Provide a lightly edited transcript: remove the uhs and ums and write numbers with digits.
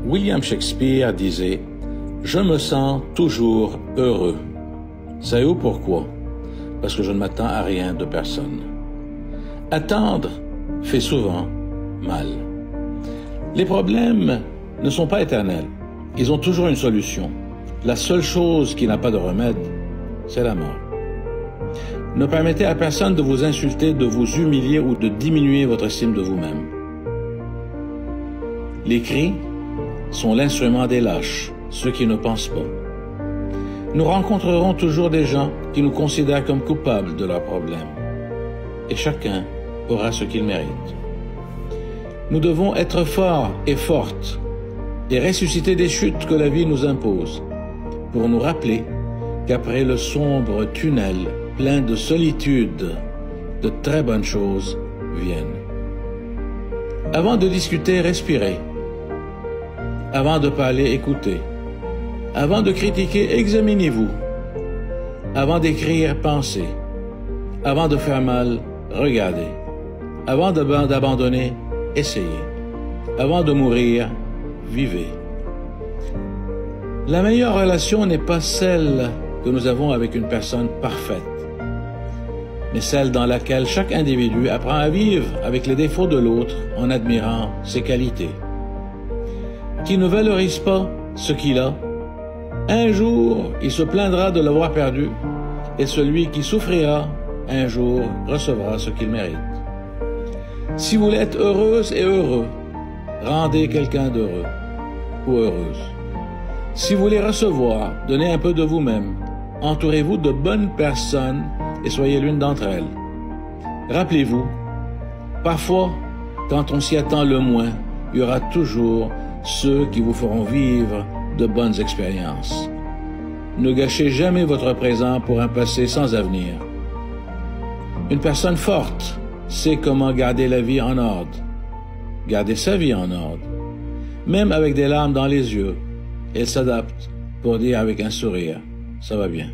William Shakespeare disait « Je me sens toujours heureux ». Savez-vous pourquoi? Parce que je ne m'attends à rien de personne. Attendre fait souvent mal. Les problèmes ne sont pas éternels. Ils ont toujours une solution. La seule chose qui n'a pas de remède, c'est la mort. Ne permettez à personne de vous insulter, de vous humilier ou de diminuer votre estime de vous-même. Les cris sont l'instrument des lâches, ceux qui ne pensent pas. Nous rencontrerons toujours des gens qui nous considèrent comme coupables de leurs problèmes. Et chacun aura ce qu'il mérite. Nous devons être forts et fortes et ressusciter des chutes que la vie nous impose pour nous rappeler qu'après le sombre tunnel plein de solitude, de très bonnes choses viennent. Avant de discuter, respirez. Avant de parler, écoutez. Avant de critiquer, examinez-vous. Avant d'écrire, pensez. Avant de faire mal, regardez. Avant d'abandonner, essayez. Avant de mourir, vivez. La meilleure relation n'est pas celle que nous avons avec une personne parfaite, mais celle dans laquelle chaque individu apprend à vivre avec les défauts de l'autre en admirant ses qualités. Qui ne valorise pas ce qu'il a, un jour il se plaindra de l'avoir perdu, et celui qui souffrira, un jour recevra ce qu'il mérite. Si vous voulez être heureuse et heureux, rendez quelqu'un d'heureux ou heureuse. Si vous voulez recevoir, donnez un peu de vous-même. Entourez-vous de bonnes personnes et soyez l'une d'entre elles. Rappelez-vous, parfois, quand on s'y attend le moins, il y aura toujours ceux qui vous feront vivre de bonnes expériences. Ne gâchez jamais votre présent pour un passé sans avenir. Une personne forte sait comment garder la vie en ordre, garder sa vie en ordre, même avec des larmes dans les yeux. Elle s'adapte pour dire avec un sourire, ça va bien.